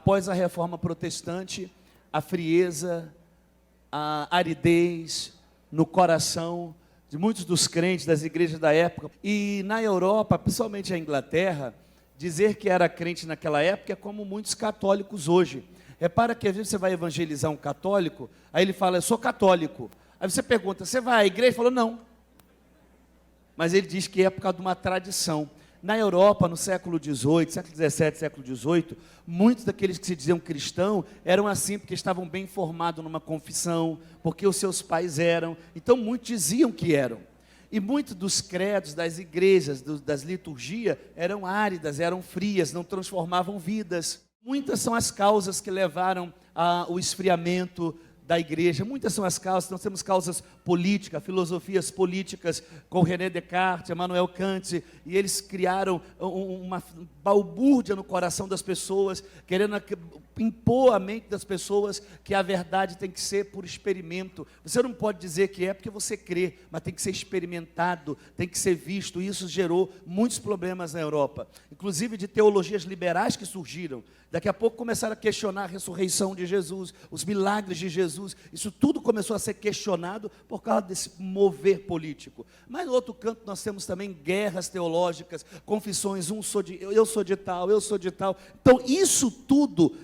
após a reforma protestante, a frieza, a aridez no coração de muitos dos crentes das igrejas da época. E na Europa, principalmente a Inglaterra, dizer que era crente naquela época é como muitos católicos hoje. Repara que às vezes você vai evangelizar um católico, aí ele fala, eu sou católico. Aí você pergunta, você vai à igreja? Ele falou, não. Mas ele diz que é por causa de uma tradição. Na Europa, no século XVIII, século XVII, século XVIII, muitos daqueles que se diziam cristãos eram assim porque estavam bem formados numa confissão, porque os seus pais eram. Então, muitos diziam que eram. E muitos dos credos das igrejas, das liturgias, eram áridas, eram frias, não transformavam vidas. Muitas são as causas que levaram ao esfriamento da igreja. Muitas são as causas. Nós temos causas políticas, filosofias políticas, com René Descartes, Immanuel Kant, e eles criaram uma balbúrdia no coração das pessoas, querendo impor à mente das pessoas que a verdade tem que ser por experimento. Você não pode dizer que é porque você crê, mas tem que ser experimentado, tem que ser visto. E isso gerou muitos problemas na Europa, inclusive de teologias liberais que surgiram. Daqui a pouco começaram a questionar a ressurreição de Jesus, os milagres de Jesus. Isso tudo começou a ser questionado por causa desse mover político. Mas no outro canto nós temos também guerras teológicas, confissões, eu sou de tal, eu sou de tal. Então isso tudo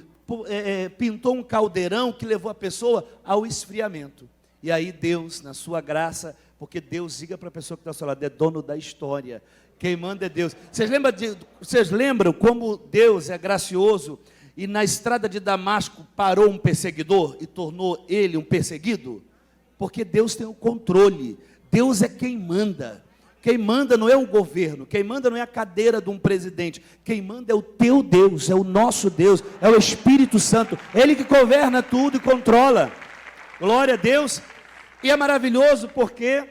pintou um caldeirão que levou a pessoa ao esfriamento. E aí Deus, na sua graça, porque Deus, diga para a pessoa que está ao seu lado, é dono da história. Quem manda é Deus. Vocês lembram como Deus é gracioso e na estrada de Damasco parou um perseguidor e tornou ele um perseguido? Porque Deus tem o controle. Deus é quem manda. Quem manda não é o governo, quem manda não é a cadeira de um presidente, quem manda é o teu Deus, é o nosso Deus, é o Espírito Santo, Ele que governa tudo e controla. Glória a Deus. E é maravilhoso porque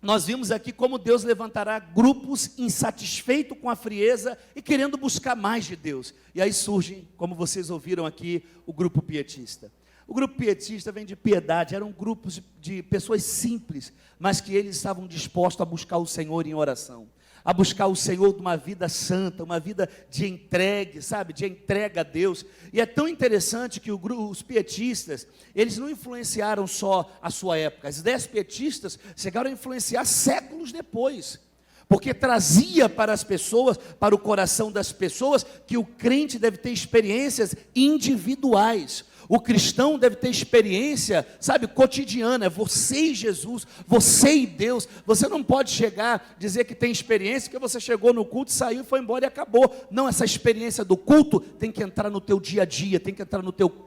nós vimos aqui como Deus levantará grupos insatisfeitos com a frieza e querendo buscar mais de Deus. E aí surge, como vocês ouviram aqui, o grupo pietista. O grupo pietista vem de piedade, eram grupos de pessoas simples, mas que eles estavam dispostos a buscar o Senhor em oração, a buscar o Senhor de uma vida santa, uma vida de entregue, sabe, de entrega a Deus. E é tão interessante que os pietistas, eles não influenciaram só a sua época, as ideias pietistas chegaram a influenciar séculos depois, porque trazia para as pessoas, para o coração das pessoas, que o crente deve ter experiências individuais. O cristão deve ter experiência, sabe, cotidiana, é você e Jesus, você e Deus. Você não pode chegar, dizer que tem experiência, que você chegou no culto, saiu, foi embora e acabou. Não, essa experiência do culto tem que entrar no teu dia a dia, tem que entrar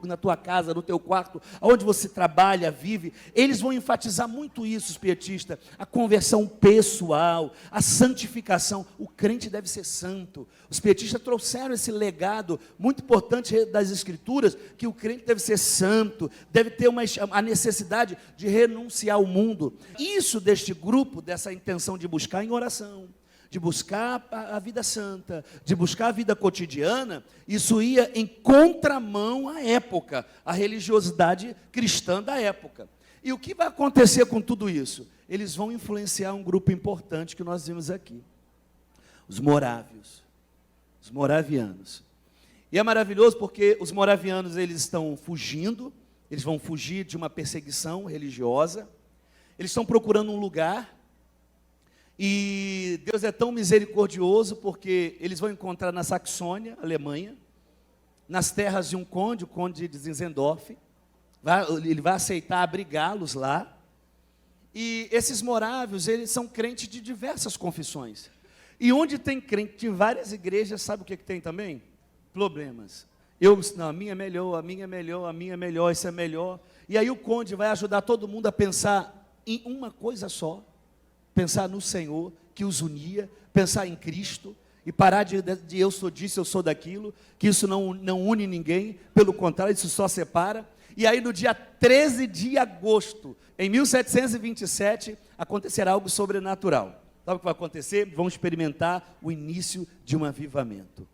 na tua casa, no teu quarto, onde você trabalha, vive. Eles vão enfatizar muito isso, os pietistas, a conversão pessoal, a santificação. O crente deve ser santo. Os pietistas trouxeram esse legado muito importante das Escrituras, que o crente deve ser santo, deve ter a necessidade de renunciar ao mundo. Isso deste grupo, dessa intenção de buscar em oração, de buscar a vida santa, de buscar a vida cotidiana, isso ia em contramão à época, à religiosidade cristã da época. E o que vai acontecer com tudo isso? Eles vão influenciar um grupo importante que nós vimos aqui, os morávios, os moravianos. E é maravilhoso porque os moravianos, eles estão fugindo, eles vão fugir de uma perseguição religiosa, eles estão procurando um lugar, e Deus é tão misericordioso porque eles vão encontrar na Saxônia, Alemanha, nas terras de um conde, o conde de Zinzendorf, ele vai aceitar abrigá-los lá, e esses morávios, eles são crentes de diversas confissões, e onde tem crente de várias igrejas, sabe o que tem também? Problemas. Não, a minha é melhor, a minha é melhor, a minha é melhor, isso é melhor. E aí o conde vai ajudar todo mundo a pensar em uma coisa só, pensar no Senhor, que os unia, pensar em Cristo, e parar de eu sou disso, eu sou daquilo, que isso não une ninguém, pelo contrário, isso só separa. E aí no dia 13 de agosto, em 1727, acontecerá algo sobrenatural. Sabe o que vai acontecer? Vão experimentar o início de um avivamento.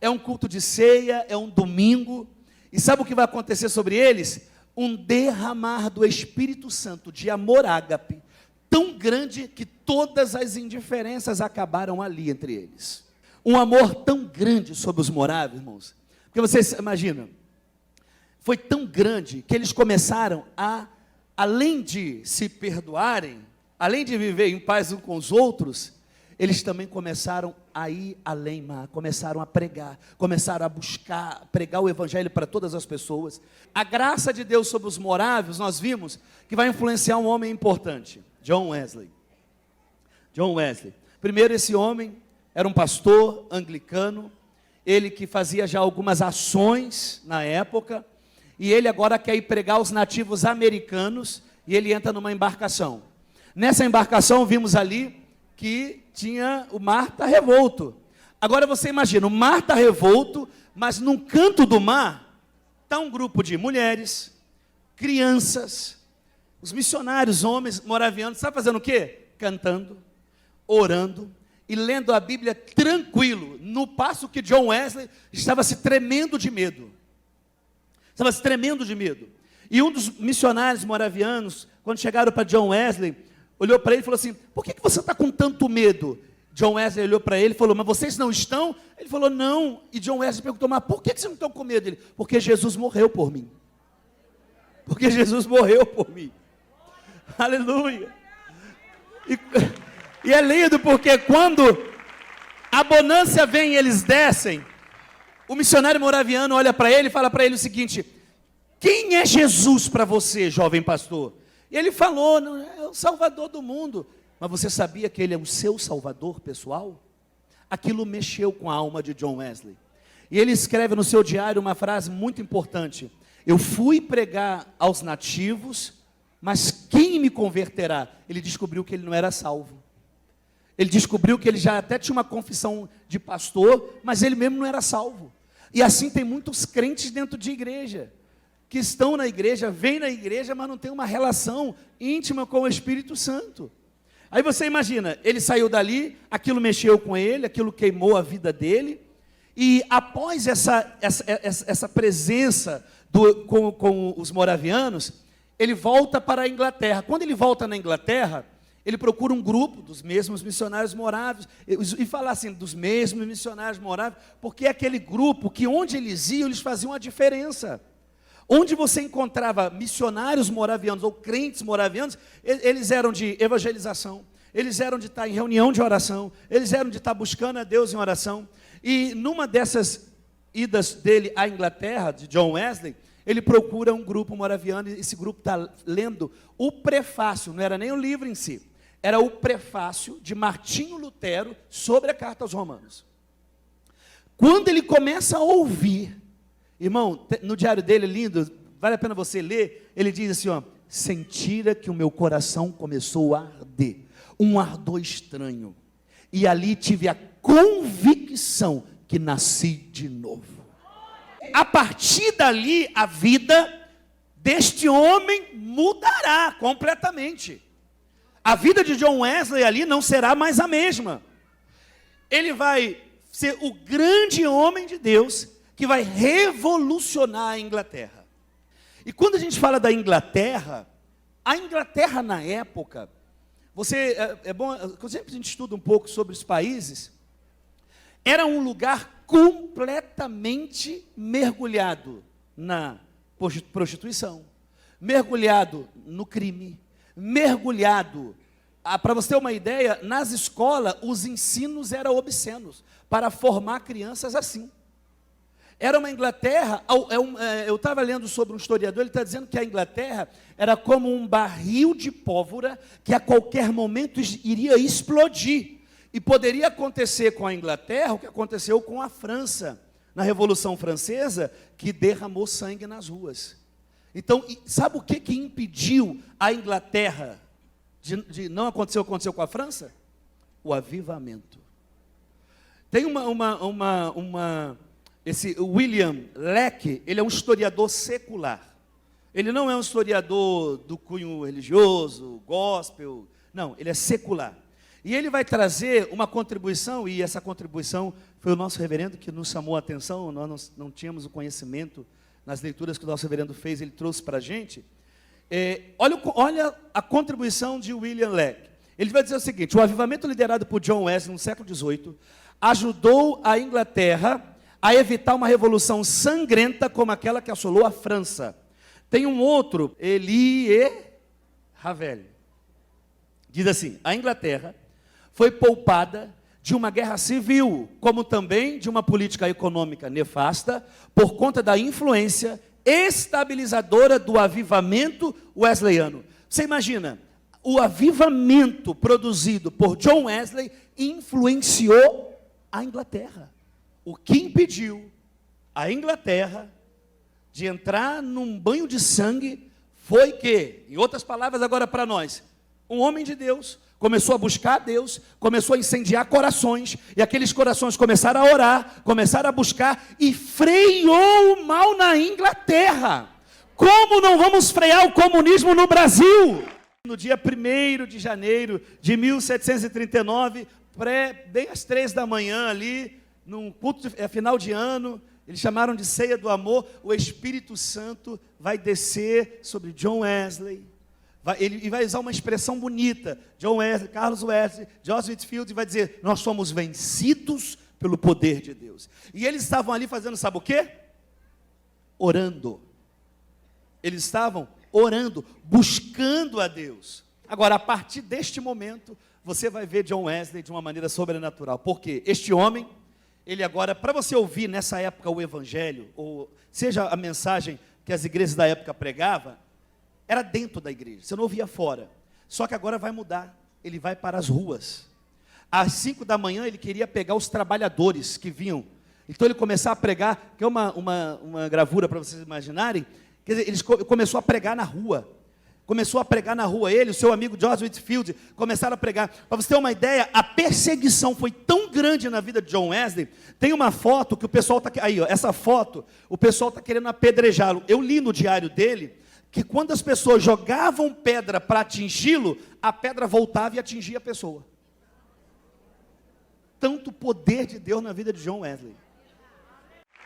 É um culto de ceia, é um domingo, e sabe o que vai acontecer sobre eles? Um derramar do Espírito Santo, de amor ágape, tão grande que todas as indiferenças acabaram ali entre eles. Um amor tão grande sobre os morávios, irmãos, Porque vocês imaginam, foi tão grande que eles começaram a, além de se perdoarem, além de viver em paz uns com os outros, eles também começaram a ir além, começaram a pregar, começaram a buscar, pregar o evangelho para todas as pessoas. A graça de Deus sobre os morávios, nós vimos que vai influenciar um homem importante, John Wesley. John Wesley. Primeiro, esse homem era um pastor anglicano, ele que fazia já algumas ações na época, e ele agora quer ir pregar aos nativos americanos, e ele entra numa embarcação. Nessa embarcação vimos ali que tinha o mar está revolto. Agora você imagina, o mar está revolto, mas num canto do mar está um grupo de mulheres, crianças, os missionários, homens moravianos, sabe fazendo o quê? Cantando, orando e lendo a Bíblia tranquilo, no passo que John Wesley estava se tremendo de medo. Estava se tremendo de medo. E um dos missionários moravianos, quando chegaram para John Wesley, olhou para ele e falou assim: por que você está com tanto medo? John Wesley olhou para ele e falou: mas vocês não estão? Ele falou: não. E John Wesley perguntou: mas por que vocês não estão com medo? Ele: porque Jesus morreu por mim. Porque Jesus morreu por mim. Aleluia. E é lindo porque quando a bonança vem e eles descem, o missionário moraviano olha para ele e fala para ele o seguinte: quem é Jesus para você, jovem pastor? E ele falou: não, é o Salvador do mundo. Mas você sabia que ele é o seu Salvador pessoal? Aquilo mexeu com a alma de John Wesley. E ele escreve no seu diário uma frase muito importante: eu fui pregar aos nativos, mas quem me converterá? Ele descobriu que ele não era salvo. Ele descobriu que ele já até tinha uma confissão de pastor, mas ele mesmo não era salvo. E assim tem muitos crentes dentro de igreja, que estão na igreja, vêm na igreja, mas não tem uma relação íntima com o Espírito Santo. Aí você imagina, ele saiu dali, aquilo mexeu com ele, aquilo queimou a vida dele, e após essa presença com os moravianos, ele volta para a Inglaterra. Quando ele volta na Inglaterra, ele procura um grupo dos mesmos missionários morávios, e fala assim, dos mesmos missionários morávios, porque é aquele grupo que onde eles iam, eles faziam a diferença. Onde você encontrava missionários moravianos ou crentes moravianos, eles eram de evangelização, eles eram de estar em reunião de oração, eles eram de estar buscando a Deus em oração. E numa dessas idas dele à Inglaterra, de John Wesley, ele procura um grupo moraviano, e esse grupo está lendo o prefácio, não era nem o livro em si, era o prefácio de Martinho Lutero sobre a carta aos Romanos. Quando ele começa a ouvir, irmão, no diário dele, lindo, vale a pena você ler, ele diz assim, ó: sentira que o meu coração começou a arder, um ardor estranho, e ali tive a convicção que nasci de novo. A partir dali, a vida deste homem mudará completamente. A vida de John Wesley ali não será mais a mesma. Ele vai ser o grande homem de Deus que vai revolucionar a Inglaterra. E quando a gente fala da Inglaterra, a Inglaterra na época, é bom, sempre a gente estuda um pouco sobre os países, era um lugar completamente mergulhado na prostituição, mergulhado no crime, mergulhado, para você ter uma ideia, nas escolas os ensinos eram obscenos, para formar crianças assim. Era uma Inglaterra, eu estava lendo sobre um historiador, ele está dizendo que a Inglaterra era como um barril de pólvora que a qualquer momento iria explodir. E poderia acontecer com a Inglaterra o que aconteceu com a França, na Revolução Francesa, que derramou sangue nas ruas. Então, sabe o que impediu a Inglaterra de não acontecer o que aconteceu com a França? O avivamento. Tem esse William Leck, ele é um historiador secular. Ele não é um historiador do cunho religioso, gospel, não, ele é secular. E ele vai trazer uma contribuição, e essa contribuição foi o nosso reverendo que nos chamou a atenção, nós não tínhamos o conhecimento nas leituras que o nosso reverendo fez, ele trouxe para a gente. Olha a contribuição de William Leck. Ele vai dizer o seguinte: o avivamento liderado por John Wesley no século XVIII ajudou a Inglaterra a evitar uma revolução sangrenta como aquela que assolou a França. Tem um outro, Elie Ravel. Diz assim: a Inglaterra foi poupada de uma guerra civil, como também de uma política econômica nefasta, por conta da influência estabilizadora do avivamento wesleyano. Você imagina, o avivamento produzido por John Wesley influenciou a Inglaterra. O que impediu a Inglaterra de entrar num banho de sangue foi que, em outras palavras agora para nós, um homem de Deus começou a buscar a Deus, começou a incendiar corações, e aqueles corações começaram a orar, começaram a buscar, e freou o mal na Inglaterra. Como não vamos frear o comunismo no Brasil? No dia 1º de janeiro de 1739, bem às 3 da manhã ali, num culto final de ano, eles chamaram de ceia do amor, o Espírito Santo vai descer sobre John Wesley, ele vai usar uma expressão bonita, John Wesley, Carlos Wesley, George Whitefield, vai dizer: nós somos vencidos pelo poder de Deus. E eles estavam ali fazendo, sabe o quê? Orando. Eles estavam orando, buscando a Deus. Agora, a partir deste momento, você vai ver John Wesley de uma maneira sobrenatural. Porque este homem, ele agora, para você ouvir nessa época o evangelho, ou seja a mensagem que as igrejas da época pregavam, era dentro da igreja, você não ouvia fora. Só que agora vai mudar, ele vai para as ruas. Às 5 da manhã ele queria pegar os trabalhadores que vinham. Então ele começou a pregar, que é uma gravura para vocês imaginarem. Quer dizer, ele começou a pregar na rua. Começou a pregar na rua, ele, o seu amigo George Whitefield, começaram a pregar. Para você ter uma ideia, a perseguição foi tão grande na vida de John Wesley. Tem uma foto que o pessoal está... Aí, ó, essa foto, o pessoal está querendo apedrejá-lo. Eu li no diário dele que quando as pessoas jogavam pedra para atingi-lo, a pedra voltava e atingia a pessoa. Tanto poder de Deus na vida de John Wesley.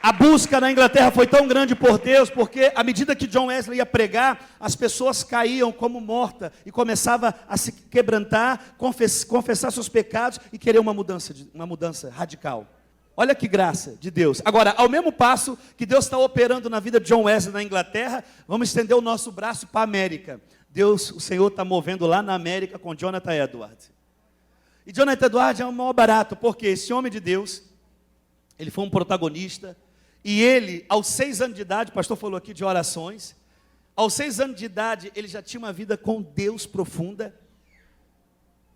A busca na Inglaterra foi tão grande por Deus, porque à medida que John Wesley ia pregar, as pessoas caíam como mortas e começavam a se quebrantar, confessar seus pecados e querer uma mudança radical. Olha que graça de Deus. Agora, ao mesmo passo que Deus está operando na vida de John Wesley na Inglaterra, vamos estender o nosso braço para a América. Deus, o Senhor está movendo lá na América com Jonathan Edwards. E Jonathan Edwards é o maior barato, porque esse homem de Deus, ele foi um protagonista. E ele, aos 6 anos de idade, o pastor falou aqui de orações, aos 6 anos de idade, ele já tinha uma vida com Deus profunda.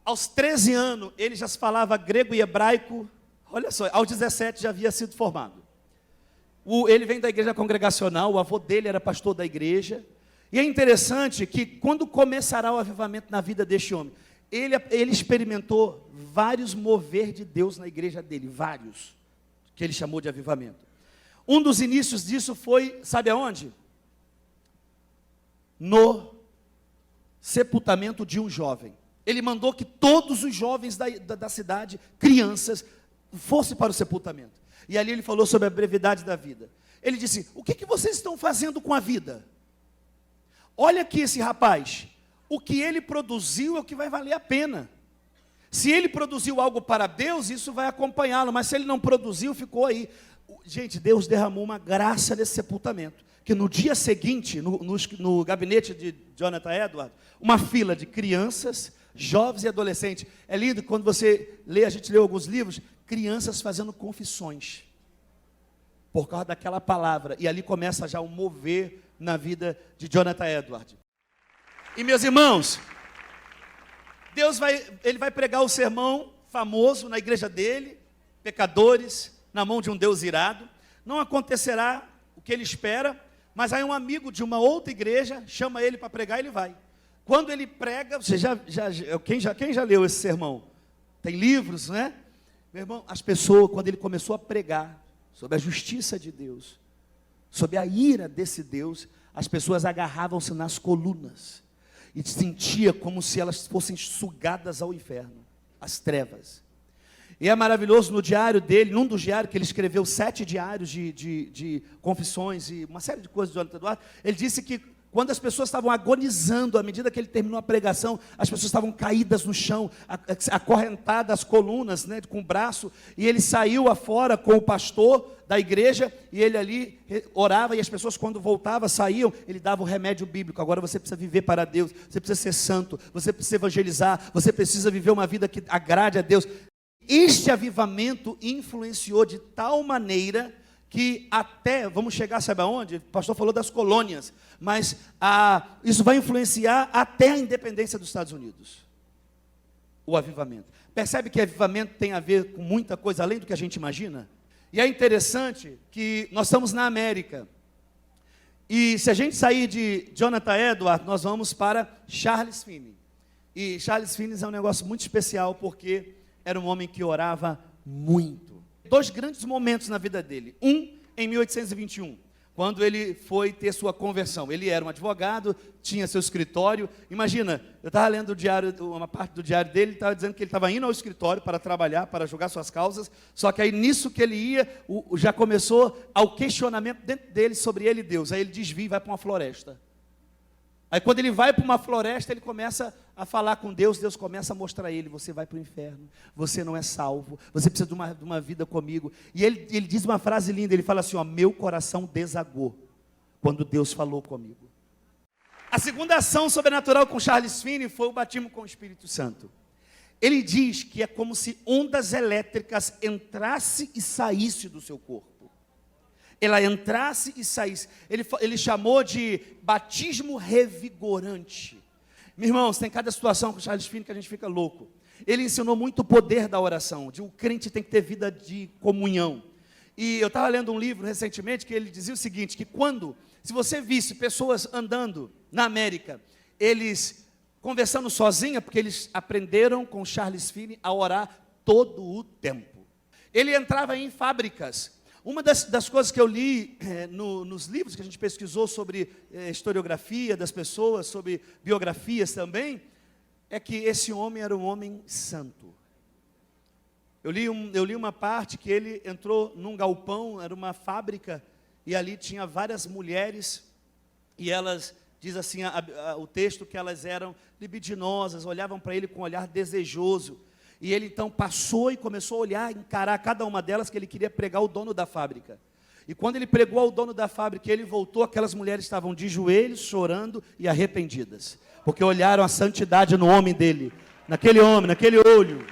Aos 13 anos, ele já falava grego e hebraico. Olha só, aos 17 já havia sido formado. Ele vem da igreja congregacional, o avô dele era pastor da igreja. E é interessante que quando começará o avivamento na vida deste homem, ele experimentou vários mover de Deus na igreja dele, vários, que ele chamou de avivamento. Um dos inícios disso foi, sabe aonde? No sepultamento de um jovem. Ele mandou que todos os jovens da cidade, crianças, fossem para o sepultamento. E ali ele falou sobre a brevidade da vida. Ele disse: o que vocês estão fazendo com a vida? Olha aqui esse rapaz, o que ele produziu é o que vai valer a pena. Se ele produziu algo para Deus, isso vai acompanhá-lo, mas se ele não produziu, ficou aí. Gente, Deus derramou uma graça nesse sepultamento, que no dia seguinte, no gabinete de Jonathan Edwards, uma fila de crianças, jovens e adolescentes. É lindo quando você lê, a gente leu alguns livros, crianças fazendo confissões, por causa daquela palavra, e ali começa já um mover na vida de Jonathan Edwards. E meus irmãos, ele vai pregar o sermão famoso na igreja dele, pecadores, na mão de um Deus irado. Não acontecerá o que ele espera, mas aí um amigo de uma outra igreja chama ele para pregar e ele vai. Quando ele prega, você quem já leu esse sermão? Tem livros, né? Meu irmão, as pessoas, quando ele começou a pregar sobre a justiça de Deus, sobre a ira desse Deus, as pessoas agarravam-se nas colunas e sentia como se elas fossem sugadas ao inferno, às trevas. E é maravilhoso, no diário dele, num dos diários que ele escreveu, 7 diários de confissões e uma série de coisas de Jonathan Edwards, ele disse que Quando as pessoas estavam agonizando, à medida que ele terminou a pregação, as pessoas estavam caídas no chão, acorrentadas às colunas, né, com o braço, e ele saiu afora com o pastor da igreja, e ele ali orava, e as pessoas quando voltavam, saíam, ele dava o remédio bíblico. Agora você precisa viver para Deus, você precisa ser santo, você precisa evangelizar, você precisa viver uma vida que agrade a Deus. Este avivamento influenciou de tal maneira que até, vamos chegar, sabe aonde? O pastor falou das colônias, mas isso vai influenciar até a independência dos Estados Unidos. O avivamento. Percebe que avivamento tem a ver com muita coisa, além do que a gente imagina? E é interessante que nós estamos na América, e se a gente sair de Jonathan Edwards, nós vamos para Charles Finney. E Charles Finney é um negócio muito especial, porque era um homem que orava muito. Dois grandes momentos na vida dele. Um, em 1821, quando ele foi ter sua conversão. Ele era um advogado, tinha seu escritório. Imagina, eu estava lendo o diário, uma parte do diário dele, ele estava dizendo que ele estava indo ao escritório para trabalhar, para julgar suas causas, só que aí nisso que ele ia, já começou o questionamento dentro dele sobre ele e Deus. Aí ele desvia e vai para uma floresta. Aí quando ele vai para uma floresta, ele começa a falar com Deus, Deus começa a mostrar a ele: você vai para o inferno, você não é salvo, você precisa de uma vida comigo. E ele diz uma frase linda, ele fala assim, ó: meu coração desagou, quando Deus falou comigo. A segunda ação sobrenatural com Charles Finney foi o batismo com o Espírito Santo. Ele diz que é como se ondas elétricas entrassem e saíssem do seu corpo. Ela entrasse e saísse. Ele chamou de batismo revigorante. Meus irmãos, tem cada situação com Charles Finney que a gente fica louco. Ele ensinou muito o poder da oração, de o crente tem que ter vida de comunhão. E eu estava lendo um livro recentemente que ele dizia o seguinte, que se você visse pessoas andando na América, eles conversando sozinha, porque eles aprenderam com Charles Finney a orar todo o tempo. Ele entrava em fábricas. Uma das coisas que eu li nos livros que a gente pesquisou sobre historiografia das pessoas, sobre biografias também, é que esse homem era um homem santo. Eu li uma parte que ele entrou num galpão, era uma fábrica, e ali tinha várias mulheres, e elas, diz assim o texto, que elas eram libidinosas, olhavam para ele com um olhar desejoso. E ele então passou e começou a olhar, encarar cada uma delas, que ele queria pregar o dono da fábrica. E quando ele pregou ao dono da fábrica, ele voltou, aquelas mulheres estavam de joelhos, chorando e arrependidas, porque olharam a santidade no homem dele, naquele homem, naquele olho.